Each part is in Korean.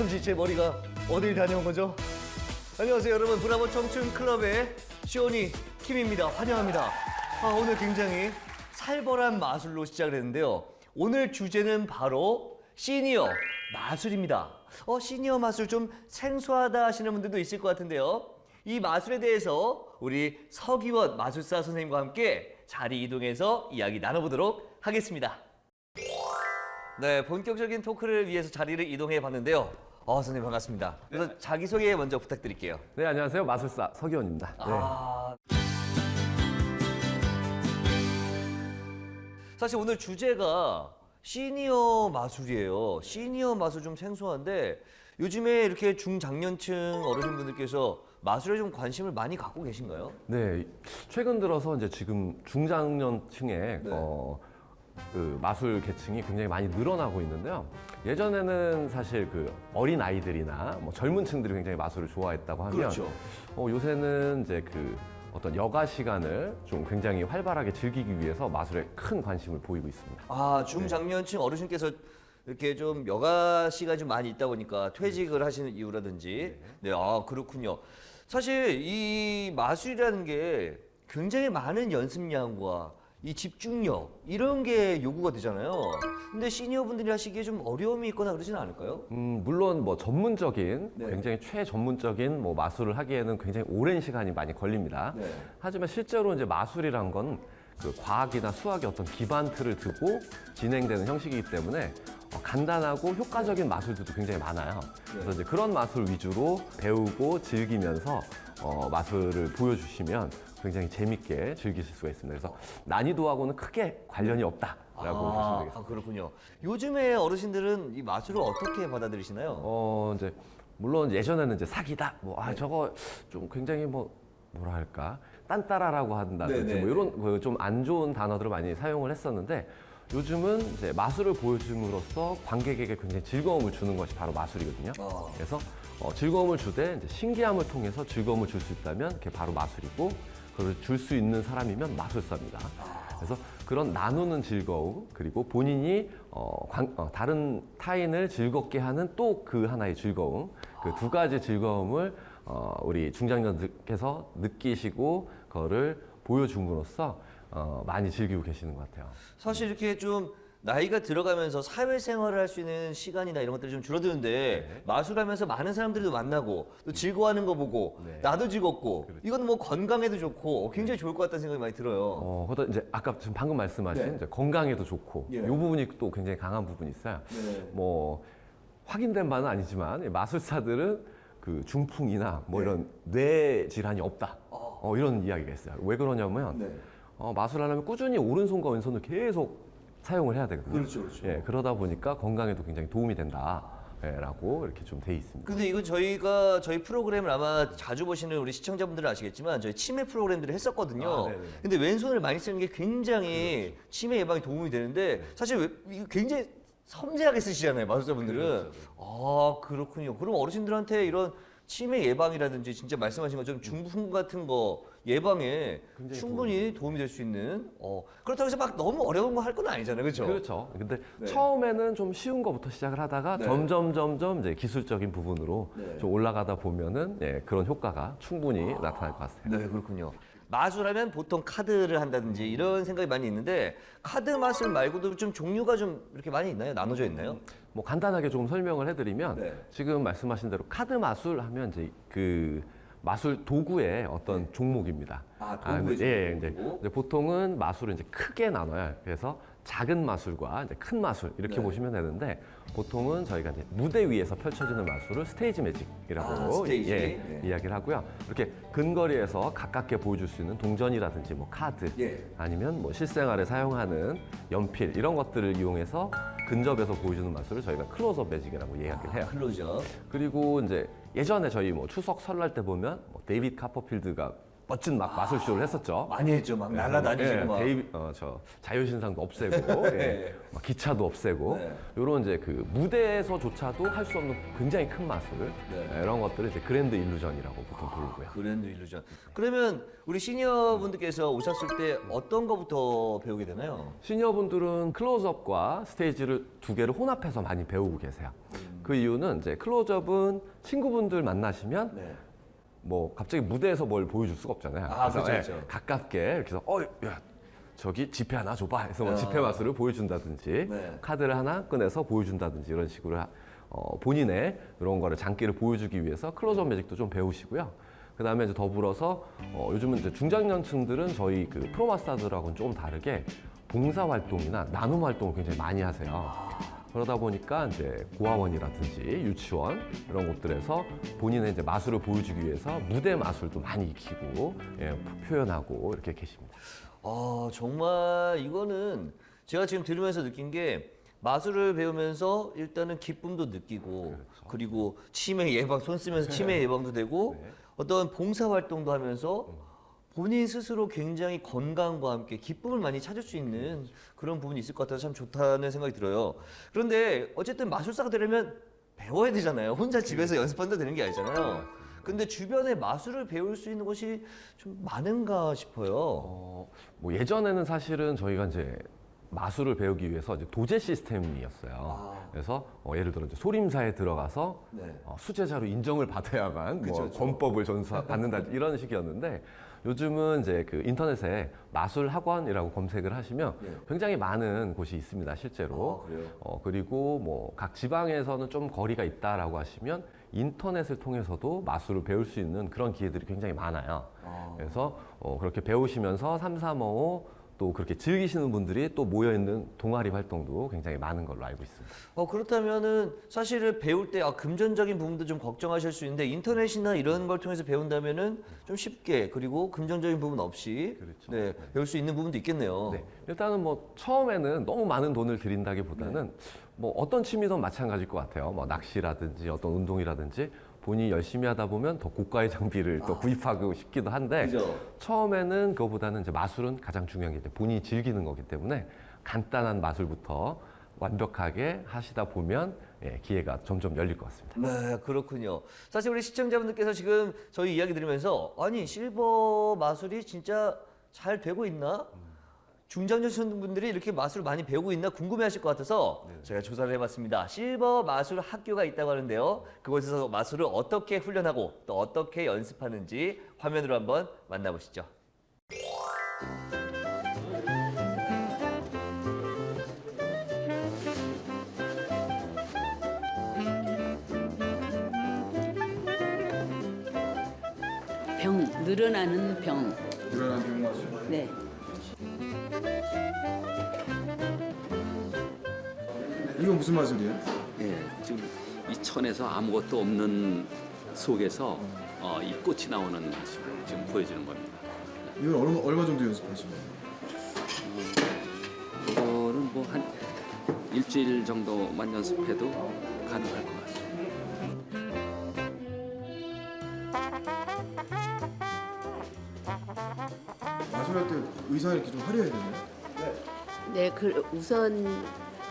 잠시 제 머리가 어딜 다녀온 거죠? 안녕하세요 여러분, 브라보 청춘 클럽의 시온이 킴입니다. 환영합니다. 오늘 굉장히 살벌한 마술로 시작을 했는데요. 오늘 주제는 바로 시니어 마술입니다. 시니어 마술 좀 생소하다 하시는 분들도 있을 것 같은데요. 이 마술에 대해서 우리 서기원 마술사 선생님과 함께 자리 이동해서 이야기 나눠보도록 하겠습니다. 네, 본격적인 토크를 위해서 자리를 이동해 봤는데요. 선생님 반갑습니다. 그래서 자기소개 먼저 부탁드릴게요. 네, 안녕하세요. 마술사 서기원입니다. 사실 오늘 주제가 시니어 마술이에요. 시니어 마술 좀 생소한데 요즘에 이렇게 중장년층 어르신분들께서 마술에 좀 관심을 많이 갖고 계신가요? 네, 최근 들어서 이제 지금 중장년층에 그 마술 계층이 굉장히 많이 늘어나고 있는데요. 예전에는 사실 그 어린 아이들이나 뭐 젊은 층들이 굉장히 마술을 좋아했다고 하면 그렇죠. 요새는 이제 그 어떤 여가 시간을 좀 굉장히 활발하게 즐기기 위해서 마술에 큰 관심을 보이고 있습니다. 중장년층 어르신께서 이렇게 좀 여가 시간이 좀 많이 있다 보니까 퇴직을 하시는 이유라든지. 네, 그렇군요. 사실 이 마술이라는 게 굉장히 많은 연습량과 이 집중력 이런 게 요구가 되잖아요. 근데 시니어분들이 하시기에 좀 어려움이 있거나 그러지는 않을까요? 물론 뭐 전문적인 네. 굉장히 최전문적인 뭐 마술을 하기에는 굉장히 오랜 시간이 많이 걸립니다. 네. 하지만 실제로 이제 마술이란 건 그 과학이나 수학의 어떤 기반 틀을 두고 진행되는 형식이기 때문에 간단하고 효과적인 마술들도 굉장히 많아요. 그래서 이제 그런 마술 위주로 배우고 즐기면서 마술을 보여주시면 굉장히 재밌게 즐기실 수가 있습니다. 그래서 난이도하고는 크게 관련이 없다라고 보시면 되겠습니다. 그렇군요. 요즘에 어르신들은 이 마술을 어떻게 받아들이시나요? 이제 물론 예전에는 이제 사기다, 저거 좀 굉장히 뭐라 할까, 딴따라라고 한다든지 뭐 이런 좀 안 좋은 단어들을 많이 사용을 했었는데 요즘은 이제 마술을 보여줌으로써 관객에게 굉장히 즐거움을 주는 것이 바로 마술이거든요. 그래서 즐거움을 주되 이제 신기함을 통해서 즐거움을 줄 수 있다면 그게 바로 마술이고, 그걸 줄 수 있는 사람이면 마술사입니다. 그래서 그런 나누는 즐거움, 그리고 본인이 다른 타인을 즐겁게 하는 또 그 하나의 즐거움, 그 두 가지 즐거움을 우리 중장년들께서 느끼시고 그거를 보여줌으로써 많이 즐기고 계시는 것 같아요. 사실 이렇게 좀 나이가 들어가면서 사회생활을 할 수 있는 시간이나 이런 것들이 좀 줄어드는데 마술하면서 많은 사람들도 만나고 또 즐거워하는 거 보고 나도 즐겁고 이건 뭐 건강에도 좋고 굉장히 좋을 것 같다는 생각이 많이 들어요. 그것도 이제 아까 지금 방금 말씀하신 이제 건강에도 좋고 이 부분이 또 굉장히 강한 부분이 있어요. 뭐 확인된 바는 아니지만 마술사들은 그 중풍이나 뭐 이런 뇌 질환이 없다. 이런 이야기가 있어요. 왜 그러냐면 마술을 하려면 꾸준히 오른손과 왼손을 계속 사용을 해야 되거든요. 그렇죠. 그러다 보니까 건강에도 굉장히 도움이 된다. 라고 이렇게 좀 돼 있습니다. 근데 이건 저희 프로그램을 아마 자주 보시는 우리 시청자분들은 아시겠지만 저희 치매 프로그램들을 했었거든요. 근데 왼손을 많이 쓰는 게 굉장히 치매 예방에 도움이 되는데 사실 이거 굉장히 섬세하게 쓰시잖아요, 마술사분들은. 그렇군요. 그럼 어르신들한테 이런 치매 예방이라든지 진짜 말씀하신 것처럼 중풍 같은 거 예방에 충분히 도움이 될 수 있는 그렇다고 해서 막 너무 어려운 거 할 건 아니잖아요, 그렇죠? 그렇죠. 근데 처음에는 좀 쉬운 거부터 시작을 하다가 점점 이제 기술적인 부분으로 좀 올라가다 보면은 그런 효과가 충분히 나타날 것 같아요. 네, 그렇군요. 마술하면 보통 카드를 한다든지 이런 생각이 많이 있는데 카드 마술 말고도 좀 종류가 좀 이렇게 많이 있나요? 나눠져 있나요? 뭐 간단하게 조금 설명을 해드리면 지금 말씀하신 대로 카드 마술 하면 이제 그 마술 도구의 어떤 종목입니다. 도구의 근데 보통은 마술을 이제 크게 나눠요. 그래서 작은 마술과 이제 큰 마술 이렇게 보시면 되는데 보통은 저희가 이제 무대 위에서 펼쳐지는 마술을 스테이지 매직이라고 이야기를 하고요. 이렇게 근거리에서 가깝게 보여줄 수 있는 동전이라든지 뭐 카드 아니면 뭐 실생활에 사용하는 연필 이런 것들을 이용해서 근접해서 보여주는 마술을 저희가 클로즈업 매직이라고 이야기를 해요. 클로즈업. 그리고 이제 예전에 저희 뭐 추석 설날 때 보면 뭐 데이빗 카퍼필드가 멋진 막 마술쇼를 했었죠. 많이 했죠. 막 날아다니시고 막. 저 자유신상도 없애고 막 기차도 없애고 이런 이제 그 무대에서조차도 할 수 없는 굉장히 큰 마술 이런 것들을 이제 그랜드 일루전이라고 보통 부르고요. 그랜드 일루전. 그러면 우리 시니어 분들께서 오셨을 때 어떤 거부터 배우게 되나요? 시니어분들은 클로즈업과 스테이지를 두 개를 혼합해서 많이 배우고 계세요. 그 이유는 이제 클로즈업은 친구분들 만나시면 네. 뭐 갑자기 무대에서 뭘 보여줄 수가 없잖아요. 아, 그래서 그렇죠, 그렇죠. 가깝게 이렇게 해서 야 저기 지폐 하나 줘봐 해서 뭐 아. 지폐 마술을 보여준다든지 네. 카드를 하나 꺼내서 보여준다든지 이런 식으로 본인의 그런 거를 장기를 보여주기 위해서 클로즈업 매직도 좀 배우시고요. 그 다음에 이제 더불어서 요즘은 이제 중장년층들은 저희 그 프로마스터들하고는 조금 다르게 봉사 활동이나 나눔 활동을 굉장히 많이 하세요. 그러다 보니까 이제 고아원이라든지 유치원 이런 곳들에서 본인의 이제 마술을 보여주기 위해서 무대 마술도 많이 익히고 표현하고 이렇게 계십니다. 정말 이거는 제가 지금 들으면서 느낀 게 마술을 배우면서 일단은 기쁨도 느끼고 그리고 치매 예방, 손 쓰면서 치매 예방도 되고 어떤 봉사 활동도 하면서 본인 스스로 굉장히 건강과 함께 기쁨을 많이 찾을 수 있는 그런 부분이 있을 것 같아서 참 좋다는 생각이 들어요. 그런데 어쨌든 마술사가 되려면 배워야 되잖아요. 혼자 집에서 연습한다 되는 게 아니잖아요. 근데 주변에 마술을 배울 수 있는 곳이 좀 많은가 싶어요. 뭐 예전에는 사실은 저희가 이제 마술을 배우기 위해서 이제 도제 시스템이었어요. 그래서 예를 들어 이제 소림사에 들어가서 네. 수제자로 인정을 받아야만 그쵸, 뭐 그쵸. 권법을 전수받는다 이런 식이었는데 요즘은 이제 그 인터넷에 마술 학원이라고 검색을 하시면 네. 굉장히 많은 곳이 있습니다, 실제로. 그래요? 그리고 뭐 각 지방에서는 좀 거리가 있다라고 하시면 인터넷을 통해서도 마술을 배울 수 있는 그런 기회들이 굉장히 많아요. 그래서 그렇게 배우시면서 3, 4, 5 또 그렇게 즐기시는 분들이 또 모여있는 동아리 활동도 굉장히 많은 걸로 알고 있습니다. 그렇다면은 사실은 배울 때 금전적인 부분도 좀 걱정하실 수 있는데 인터넷이나 이런 걸 통해서 배운다면은 좀 쉽게 그리고 금전적인 부분 없이 그렇죠. 네, 배울 수 있는 부분도 있겠네요. 네, 일단은 뭐 처음에는 너무 많은 돈을 들인다기보다는 네. 뭐 어떤 취미도 마찬가지일 것 같아요. 뭐 낚시라든지 어떤 운동이라든지 본인이 열심히 하다 보면 더 고가의 장비를 또 구입하고 싶기도 한데 그죠? 처음에는 그거보다는 이제 마술은 가장 중요한 게 이제 본인이 즐기는 거기 때문에 간단한 마술부터 완벽하게 하시다 보면 기회가 점점 열릴 것 같습니다. 네, 그렇군요. 사실 우리 시청자분들께서 지금 저희 이야기 들으면서 아니 실버 마술이 진짜 잘 되고 있나? 중장년 분들이 이렇게 마술을 많이 배우고 있나 궁금해하실 것 같아서 제가 조사를 해봤습니다. 실버 마술 학교가 있다고 하는데요. 그곳에서 마술을 어떻게 훈련하고 또 어떻게 연습하는지 화면으로 한번 만나보시죠. 병, 늘어나는 병. 늘어난 병마술. 네. 이건 무슨 마술이에요? 예, 지금 이 천에서 아무것도 없는 속에서 이 꽃이 나오는 모습을 지금 보여주는 겁니다. 이건 얼마 정도 연습하시는 거예요? 이거는 뭐 한 일주일 정도만 연습해도 가능할 것 같습니다. 마술할 때 의상이 이렇게 좀 화려해야 되나요? 네, 우선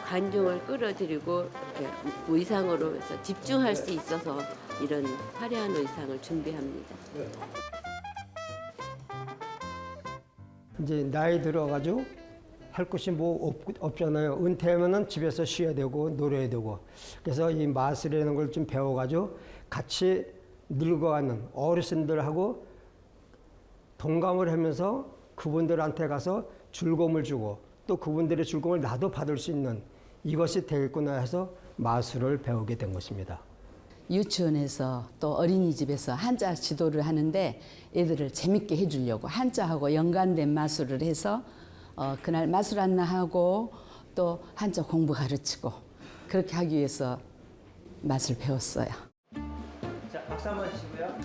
관중을 끌어들이고 이렇게 의상으로 해서 집중할 수 있어서 이런 화려한 의상을 준비합니다. 이제 나이 들어가지고 할 것이 뭐 없잖아요. 은퇴하면은 집에서 쉬어야 되고 놀아야 되고. 그래서 이 마술이라는 걸 좀 배워가지고 같이 늙어가는 어르신들하고 동감을 하면서 그분들한테 가서 즐거움을 주고 또 그분들의 즐거움을 나도 받을 수 있는 이것이 되겠구나 해서 마술을 배우게 된 것입니다. 유치원에서 또 어린이집에서 한자 지도를 하는데 애들을 재밌게 해주려고 한자하고 연관된 마술을 해서 그날 마술 안내하고 또 한자 공부 가르치고 그렇게 하기 위해서 맛을 배웠어요. 자, 박수 한번 주시고요.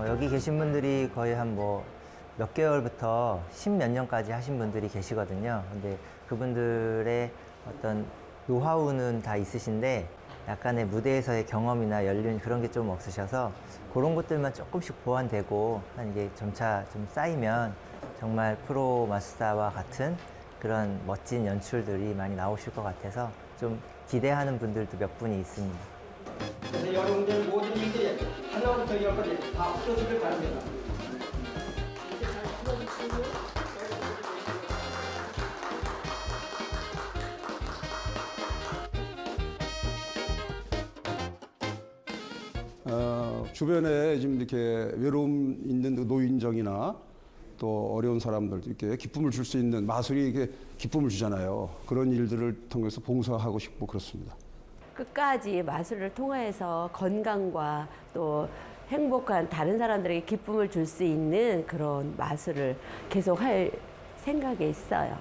여기 계신 분들이 거의 한 몇 개월부터 10몇 년까지 하신 분들이 계시거든요. 근데 그분들의 어떤 노하우는 다 있으신데 약간의 무대에서의 경험이나 연륜 그런 게 좀 없으셔서 그런 것들만 조금씩 보완되고 한 이게 점차 좀 쌓이면 정말 프로 마술사와 같은 그런 멋진 연출들이 많이 나오실 것 같아서 좀 기대하는 분들도 몇 분이 있습니다. 그래서 여러분들 모든 일들이 하나부터 열까지 다 풀어주길 바랍니다. 주변에 지금 이렇게 외로움 있는 노인정이나 또 어려운 사람들 이렇게 기쁨을 줄 수 있는 마술이 이게 기쁨을 주잖아요. 그런 일들을 통해서 봉사하고 싶고 그렇습니다. 끝까지 마술을 통해서 건강과 또 행복한 다른 사람들에게 기쁨을 줄 수 있는 그런 마술을 계속 할 생각에 있어요.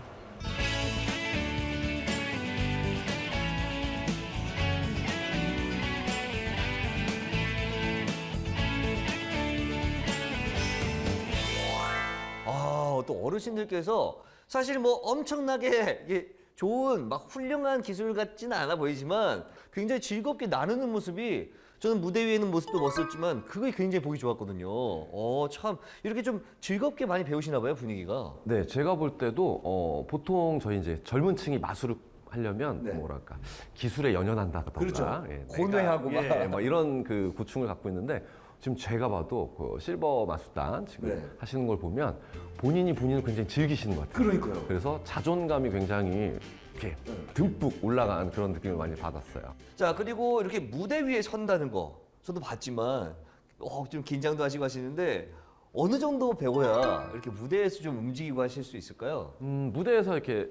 또 어르신들께서 사실 뭐 엄청나게 이게 좋은 막 훌륭한 기술 같지는 않아 보이지만 굉장히 즐겁게 나누는 모습이 저는 무대 위에 있는 모습도 멋있었지만 그게 굉장히 보기 좋았거든요. 참 이렇게 좀 즐겁게 많이 배우시나 봐요, 분위기가. 네, 제가 볼 때도 보통 저희 이제 젊은 층이 마술을 하려면 네. 뭐랄까 기술에 연연한다던가 그렇죠. 예, 고뇌하고 막. 뭐 이런 그 고충을 갖고 있는데 지금 제가 봐도 그 실버 마술단 지금 네. 하시는 걸 보면 본인을 굉장히 즐기시는 것 같아요. 그러니까요. 그래서 자존감이 굉장히 이렇게 듬뿍 올라간 그런 느낌을 많이 받았어요. 자, 그리고 이렇게 무대 위에 선다는 거 저도 봤지만 좀 긴장도 하시고 하시는데 어느 정도 배워야 이렇게 무대에서 좀 움직이고 하실 수 있을까요? 무대에서 이렇게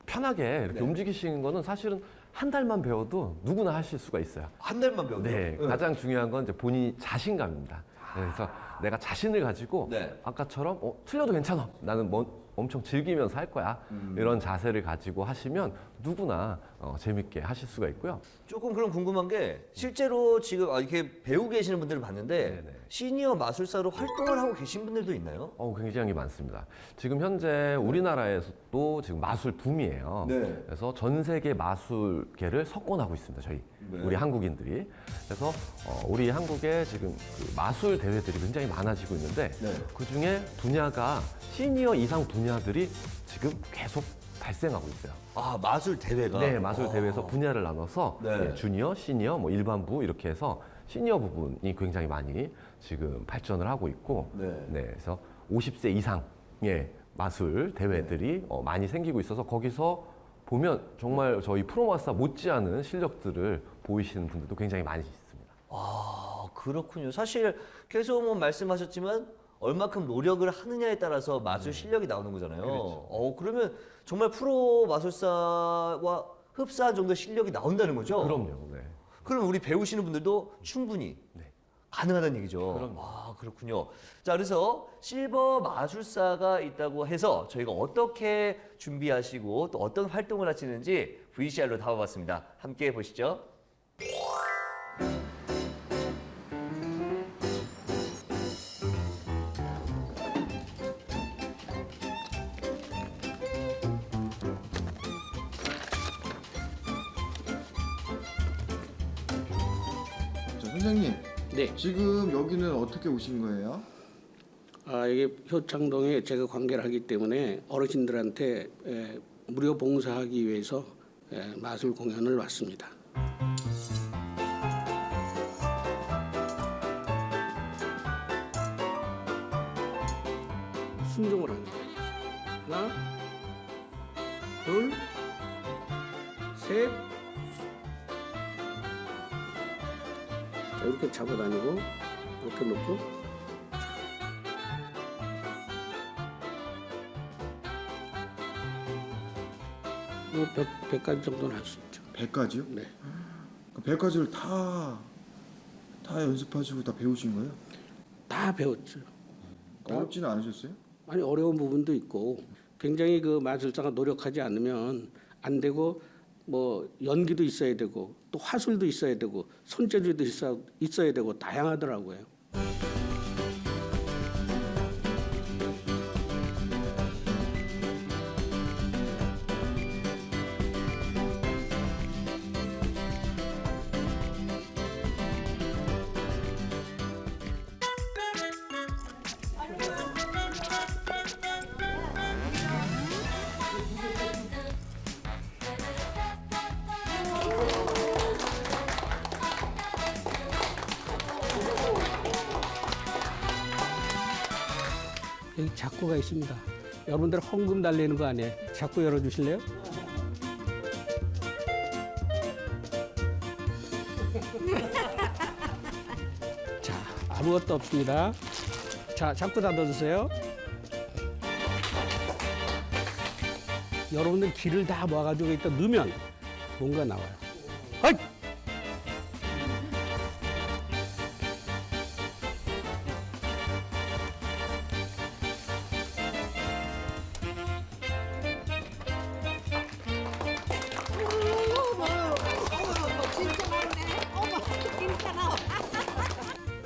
편하게 이렇게 네. 움직이시는 거는 사실은 한 달만 배워도 누구나 하실 수가 있어요. 한 달만 배워도? 네, 가장 중요한 건 이제 본인이 자신감입니다. 그래서 내가 자신을 가지고 네. 아까처럼 틀려도 괜찮아. 나는 엄청 즐기면서 할 거야. 이런 자세를 가지고 하시면 누구나 재밌게 하실 수가 있고요. 조금 그럼 궁금한 게 실제로 지금 이렇게 배우고 계시는 분들을 봤는데 네네. 시니어 마술사로 활동을 하고 계신 분들도 있나요? 굉장히 많습니다. 지금 현재 우리나라에서도 지금 마술 붐이에요. 네. 그래서 전 세계 마술계를 석권하고 있습니다. 저희 네. 우리 한국인들이. 그래서 우리 한국에 지금 그 마술 대회들이 굉장히 많아지고 있는데 네. 그 중에 분야가 시니어 이상 분야들이 지금 계속 발생하고 있어요. 마술 대회가? 네, 마술 대회에서 분야를 나눠서 네. 주니어, 시니어, 뭐 일반부 이렇게 해서 시니어 부분이 굉장히 많이 지금 발전을 하고 있고, 네. 그래서 50세 이상의 마술 대회들이 많이 생기고 있어서 거기서 보면 정말 저희 프로마스터 못지않은 실력들을 보이시는 분들도 굉장히 많이 있습니다. 그렇군요. 사실 계속 뭐 말씀하셨지만 얼마큼 노력을 하느냐에 따라서 마술 실력이 나오는 거잖아요. 그렇죠. 그러면 정말 프로 마술사와 흡사한 정도의 실력이 나온다는 거죠? 그럼요. 네. 그럼 우리 배우시는 분들도 충분히 가능하다는 얘기죠. 그럼요. 그렇군요. 자, 그래서 실버 마술사가 있다고 해서 저희가 어떻게 준비하시고 또 어떤 활동을 하시는지 VCR로 담아봤습니다. 함께 보시죠. 자, 선생님. 네. 지금 여기는 어떻게 오신 거예요? 여기 효창동에 제가 관계를 하기 때문에 어르신들한테 무료 봉사하기 위해서 마술 공연을 왔습니다. 순종을 합니다. 하나, 둘, 셋. 자, 이렇게 잡아다니고 이렇게 놓고. 뭐 100가지 정도는 할 수 있죠. 100가지요? 네. 100가지를 다 연습하시고 다 배우신 거예요? 다 배웠죠. 어렵지는 않으셨어요? 아니 어려운 부분도 있고 굉장히 그 마술사가 노력하지 않으면 안 되고 뭐 연기도 있어야 되고 또 화술도 있어야 되고 손재주도 있어야 되고 다양하더라고요. 여기 자꾸가 있습니다. 여러분들 헌금 달래는 거 아니에요? 자꾸 열어주실래요? 자, 아무것도 없습니다. 자, 자꾸 닫아주세요. 여러분들 기를 다 모아가지고 일단 넣으면 뭔가 나와요. 헛!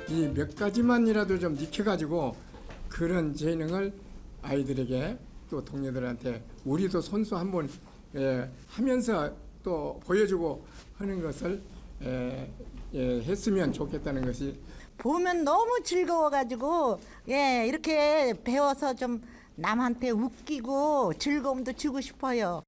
이 몇 가지만이라도 좀 익혀가지고 그런 재능을 아이들에게 또 동료들한테 우리도 손수 한번 하면서 또 보여주고 하는 것을 했으면 좋겠다는 것이 보면 너무 즐거워가지고 이렇게 배워서 좀 남한테 웃기고 즐거움도 주고 싶어요.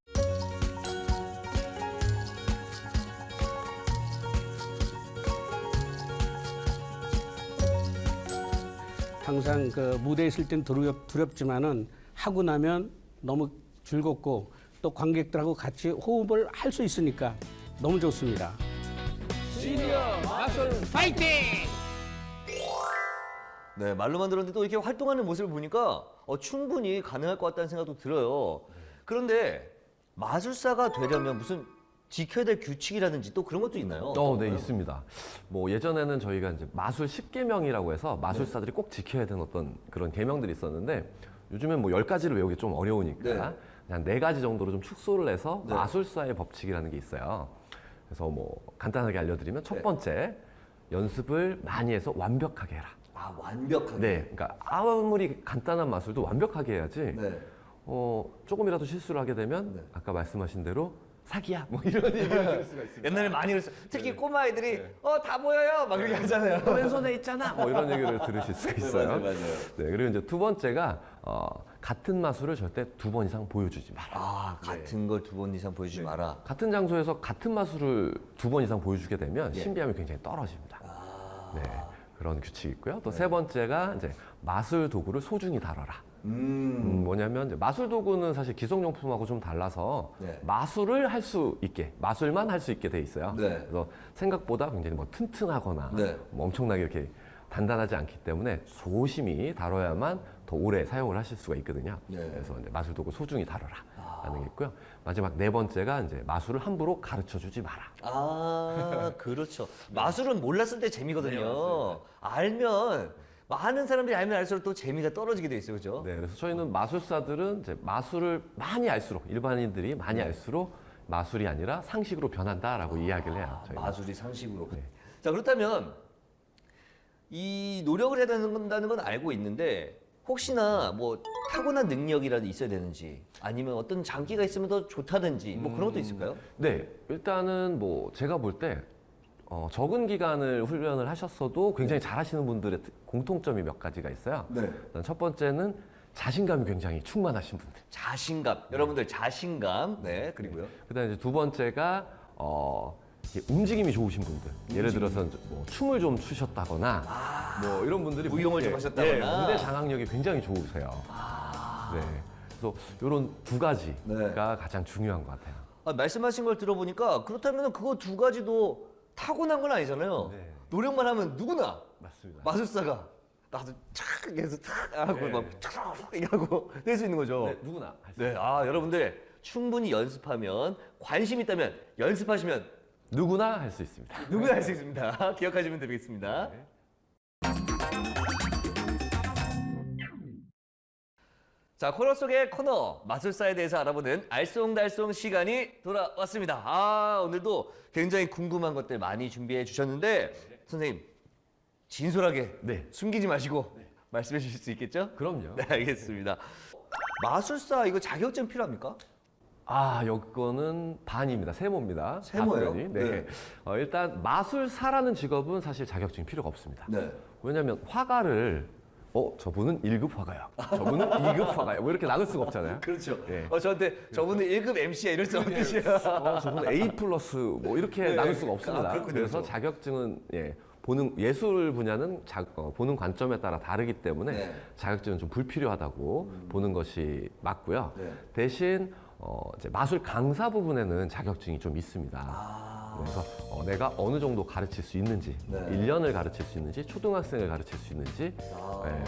항상 그 무대에 있을 땐 두렵지만은 하고 나면 너무 즐겁고 또 관객들하고 같이 호흡을 할 수 있으니까 너무 좋습니다. 시니어 마술 파이팅! 네, 말로만 들었는데 또 이렇게 활동하는 모습을 보니까 충분히 가능할 것 같다는 생각도 들어요. 그런데 마술사가 되려면 무슨 지켜야 될 규칙이라든지 또 그런 것도 있나요? 네, 있습니다. 뭐 예전에는 저희가 이제 마술 10계명이라고 해서 마술사들이 꼭 지켜야 되는 어떤 그런 계명들이 있었는데 요즘엔 뭐 10가지를 외우기 좀 어려우니까 그냥 4가지 정도로 좀 축소를 해서 마술사의 법칙이라는 게 있어요. 그래서 뭐 간단하게 알려드리면 첫 번째, 연습을 많이 해서 완벽하게 해라. 아, 완벽하게? 네, 그러니까 아무리 간단한 마술도 완벽하게 해야지 조금이라도 실수를 하게 되면 아까 말씀하신 대로 사기야 뭐 이런 얘기를 들을 수가 있습니다. 옛날에 많이 그랬어요. 특히 꼬마 아이들이 다 보여요 막 그렇게 하잖아요. 왼손에 있잖아 뭐 이런 얘기를 들으실 수가 있어요. 맞아요. 네, 그리고 이제 두 번째가 같은 마술을 절대 2번 이상 보여주지 마라. 아, 같은 걸 2번 이상 보여주지 마라. 같은 장소에서 같은 마술을 2번 이상 보여주게 되면 신비함이 굉장히 떨어집니다. 네, 그런 규칙이 있고요. 또 세 번째가 이제 마술 도구를 소중히 다뤄라. 뭐냐면 이제 마술 도구는 사실 기성용품하고 좀 달라서 마술을 할 수 있게, 마술만 할 수 있게 돼 있어요. 그래서 생각보다 굉장히 뭐 튼튼하거나 뭐 엄청나게 이렇게 단단하지 않기 때문에 소심히 다뤄야만 더 오래 사용을 하실 수가 있거든요. 그래서 이제 마술 도구 소중히 다뤄라 라는 게 있고요. 마지막 4번째가 이제 마술을 함부로 가르쳐 주지 마라. 아, 그렇죠. 마술은 몰랐을 때 재미거든요. 알면 많은 사람들이 알면 알수록 또 재미가 떨어지게 돼 있어요, 그렇죠? 네, 그래서 저희는 마술사들은 이제 마술을 많이 알수록 일반인들이 많이 알수록 마술이 아니라 상식으로 변한다라고 이야기를 해요. 저희는. 마술이 상식으로. 자, 그렇다면 이 노력을 해야 된다는 건 알고 있는데 혹시나 뭐 타고난 능력이라도 있어야 되는지 아니면 어떤 장기가 있으면 더 좋다든지 뭐 그런 것도 있을까요? 네, 일단은 뭐 제가 볼 때 적은 기간을 훈련을 하셨어도 굉장히 잘하시는 분들의 공통점이 몇 가지가 있어요. 일단 첫 번째는 자신감이 굉장히 충만하신 분들. 자신감. 여러분들 자신감. 네, 그리고요. 그다음에 이제 두 번째가 이게 움직임이 좋으신 분들. 예를 들어서 뭐 춤을 좀 추셨다거나 뭐 이런 분들이 무용을 좀 하셨다거나 무대 장악력이 굉장히 좋으세요. 네. 그래서 이런 2가지가 가장 중요한 것 같아요. 말씀하신 걸 들어보니까 그렇다면 그거 2가지도 타고난 건 아니잖아요. 노력만 하면 누구나 맞습니다. 마술사가 나도 착 해서 탁 하고 막착 하고 될 수 있는 거죠. 네, 누구나 할 수 네, 여러분들 충분히 연습하면 관심 있다면 연습하시면 누구나 할 수 있습니다. 누구나 할 수 있습니다. 기억하시면 되겠습니다. 자, 코너 속의 코너 마술사에 대해서 알아보는 알쏭달쏭 시간이 돌아왔습니다. 오늘도 굉장히 궁금한 것들 많이 준비해 주셨는데 선생님 진솔하게 숨기지 마시고 말씀해 주실 수 있겠죠? 그럼요. 네, 알겠습니다. 마술사 이거 자격증 필요합니까? 여기는 반입니다. 세모입니다. 세모예요? 답변이. 네. 일단 마술사라는 직업은 사실 자격증이 필요가 없습니다. 왜냐하면 화가를 저분은 1급 화가야. 저분은 2급 화가야. 뭐 이렇게 나눌 수가 없잖아요. 그렇죠. 네. 저한테 저분은 1급 MC야 이럴 수 없듯이야. 저분은 A+ 뭐 이렇게 나눌 수가 없습니다. 그렇군요. 그래서 자격증은 보는 예술 분야는 보는 관점에 따라 다르기 때문에 네. 자격증은 좀 불필요하다고 보는 것이 맞고요. 네. 대신 이제 마술 강사 부분에는 자격증이 좀 있습니다. 그래서 내가 어느 정도 가르칠 수 있는지, 네. 1년을 가르칠 수 있는지, 초등학생을 가르칠 수 있는지,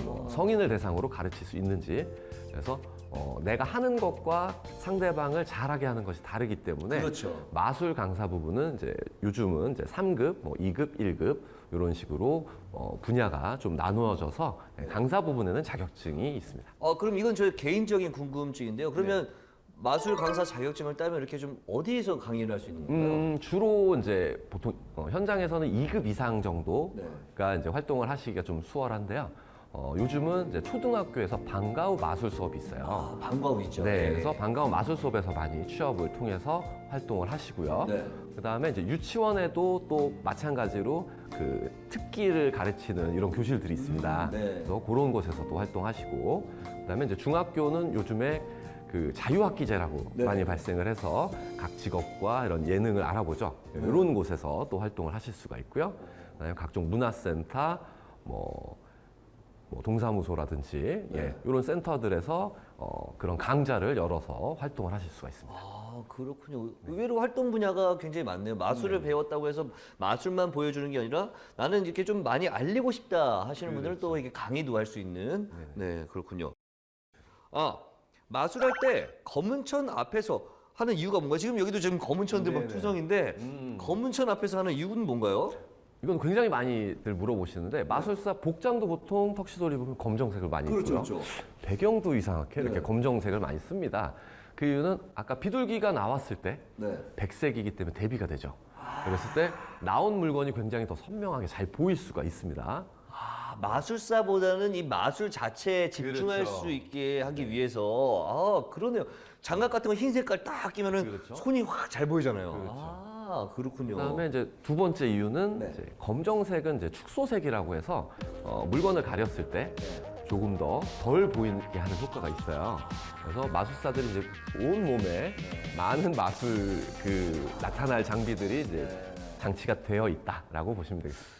뭐 성인을 대상으로 가르칠 수 있는지, 그래서 내가 하는 것과 상대방을 잘하게 하는 것이 다르기 때문에 그렇죠. 마술 강사 부분은 이제 요즘은 이제 3급, 뭐 2급, 1급 이런 식으로 분야가 좀 나누어져서 강사 부분에는 자격증이 있습니다. 그럼 이건 저 개인적인 궁금증인데요. 그러면 마술 강사 자격증을 따면 이렇게 좀 어디에서 강의를 할 수 있는 건가요? 주로 이제 보통 현장에서는 2급 이상 정도가 네. 이제 활동을 하시기가 좀 수월한데요. 요즘은 이제 초등학교에서 방과 후 마술 수업이 있어요. 방과 후 있죠. 네, 그래서 방과 후 마술 수업에서 많이 취업을 통해서 활동을 하시고요. 네. 그다음에 이제 유치원에도 또 마찬가지로 그 특기를 가르치는 이런 교실들이 있습니다. 네. 그래서 그런 곳에서도 활동하시고, 그다음에 이제 중학교는 요즘에 그 자유학기제라고 네. 많이 발생을 해서 각 직업과 이런 예능을 알아보죠. 이런 곳에서 또 활동을 하실 수가 있고요. 그다음에 각종 문화센터, 뭐 동사무소라든지 이런 센터들에서 그런 강좌를 열어서 활동을 하실 수가 있습니다. 그렇군요. 의외로 활동 분야가 굉장히 많네요. 마술을 배웠다고 해서 마술만 보여주는 게 아니라 나는 이렇게 좀 많이 알리고 싶다 하시는 분들은 또 이게 강의도 할 수 있는. 네, 그렇군요. 마술할 때 검은 천 앞에서 하는 이유가 뭔가요? 지금 여기도 지금 검은 천들 막 투성인데 검은 천 앞에서 하는 이유는 뭔가요? 이건 굉장히 많이들 물어보시는데 마술사 복장도 보통 턱시도를 입으면 검정색을 많이 입고요. 배경도 이상하게 이렇게 검정색을 많이 씁니다. 그 이유는 아까 비둘기가 나왔을 때 백색이기 때문에 대비가 되죠. 그랬을 때 나온 물건이 굉장히 더 선명하게 잘 보일 수가 있습니다. 마술사보다는 이 마술 자체에 집중할 그렇죠. 수 있게 하기 위해서. 그러네요. 장갑 같은 거 흰 색깔 딱 끼면은 손이 확 잘 보이잖아요. 그렇군요. 그다음에 이제 두 번째 이유는 이제 검정색은 이제 축소색이라고 해서 물건을 가렸을 때 조금 더 덜 보이게 하는 효과가 있어요. 그래서 마술사들이 이제 온 몸에 많은 마술 나타날 장비들이 이제 장치가 되어 있다라고 보시면 되겠습니다.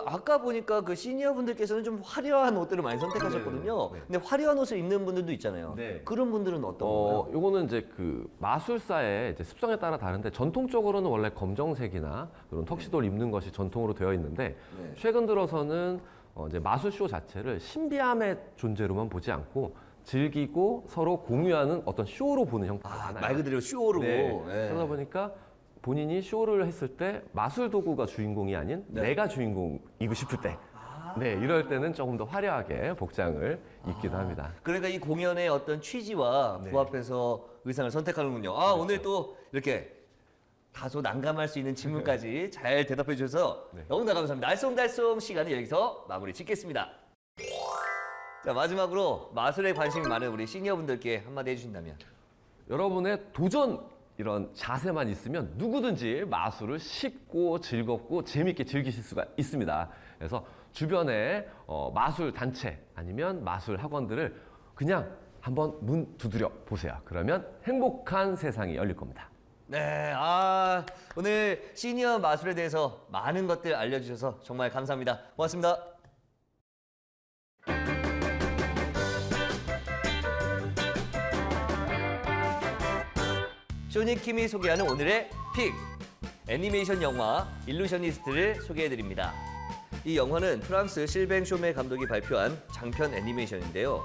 아까 보니까 그 시니어 분들께서는 좀 화려한 옷들을 많이 선택하셨거든요. 근데 화려한 옷을 입는 분들도 있잖아요. 그런 분들은 어떤 건가요? 요거는 이제 그 마술사의 이제 습성에 따라 다른데 전통적으로는 원래 검정색이나 그런 턱시도를 입는 것이 전통으로 되어 있는데 최근 들어서는 이제 마술쇼 자체를 신비함의 존재로만 보지 않고 즐기고 서로 공유하는 어떤 쇼로 보는 형태가 많아요. 말 그대로 쇼로. 그러다 보니까 본인이 쇼를 했을 때 마술 도구가 주인공이 아닌 내가 주인공이고 싶을 때 이럴 때는 조금 더 화려하게 복장을 입기도 합니다. 그러니까 이 공연의 어떤 취지와 부합해서 의상을 선택하는군요. 오늘 또 이렇게 다소 난감할 수 있는 질문까지 잘 대답해 주셔서 너무나 감사합니다. 알쏭달쏭 시간은 여기서 마무리 짓겠습니다. 자, 마지막으로 마술에 관심이 많은 우리 시니어분들께 한마디 해주신다면? 여러분의 도전 이런 자세만 있으면 누구든지 마술을 쉽고 즐겁고 재밌게 즐기실 수가 있습니다. 그래서 주변에 마술 단체 아니면 마술 학원들을 그냥 한번 문 두드려 보세요. 그러면 행복한 세상이 열릴 겁니다. 네, 오늘 시니어 마술에 대해서 많은 것들 알려주셔서 정말 감사합니다. 고맙습니다. 쇼니킴이 소개하는 오늘의 픽! 애니메이션 영화 일루셔니스트를 소개해드립니다. 이 영화는 프랑스 실뱅 쇼메 감독이 발표한 장편 애니메이션인데요.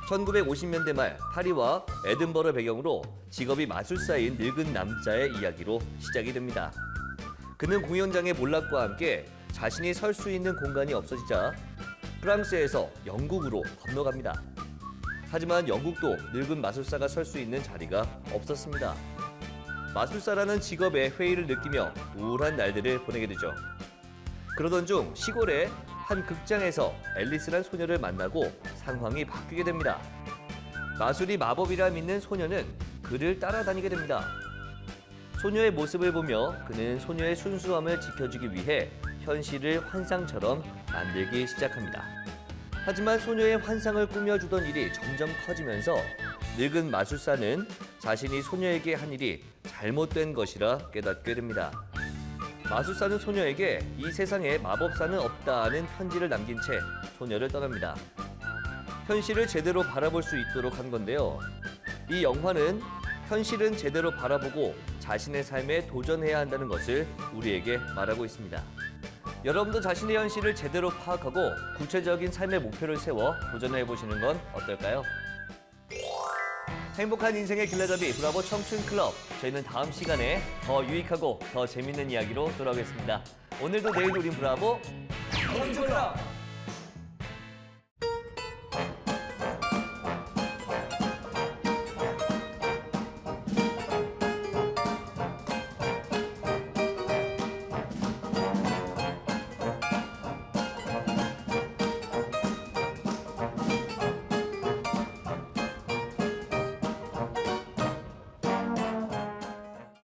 1950년대 말 파리와 에든버러 배경으로 직업이 마술사인 늙은 남자의 이야기로 시작이 됩니다. 그는 공연장의 몰락과 함께 자신이 설 수 있는 공간이 없어지자 프랑스에서 영국으로 건너갑니다. 하지만 영국도 늙은 마술사가 설 수 있는 자리가 없었습니다. 마술사라는 직업에 회의를 느끼며 우울한 날들을 보내게 되죠. 그러던 중 시골의 한 극장에서 앨리스란 소녀를 만나고 상황이 바뀌게 됩니다. 마술이 마법이라 믿는 소녀는 그를 따라다니게 됩니다. 소녀의 모습을 보며 그는 소녀의 순수함을 지켜주기 위해 현실을 환상처럼 만들기 시작합니다. 하지만 소녀의 환상을 꾸며주던 일이 점점 커지면서 늙은 마술사는 자신이 소녀에게 한 일이 잘못된 것이라 깨닫게 됩니다. 마술사는 소녀에게 이 세상에 마법사는 없다는 편지를 남긴 채 소녀를 떠납니다. 현실을 제대로 바라볼 수 있도록 한 건데요. 이 영화는 현실은 제대로 바라보고 자신의 삶에 도전해야 한다는 것을 우리에게 말하고 있습니다. 여러분도 자신의 현실을 제대로 파악하고 구체적인 삶의 목표를 세워 도전해 보시는 건 어떨까요? 행복한 인생의 길라잡이 브라보 청춘 클럽. 저희는 다음 시간에 더 유익하고 더 재밌는 이야기로 돌아오겠습니다. 오늘도 내일도 우린 브라보 청춘 클럽.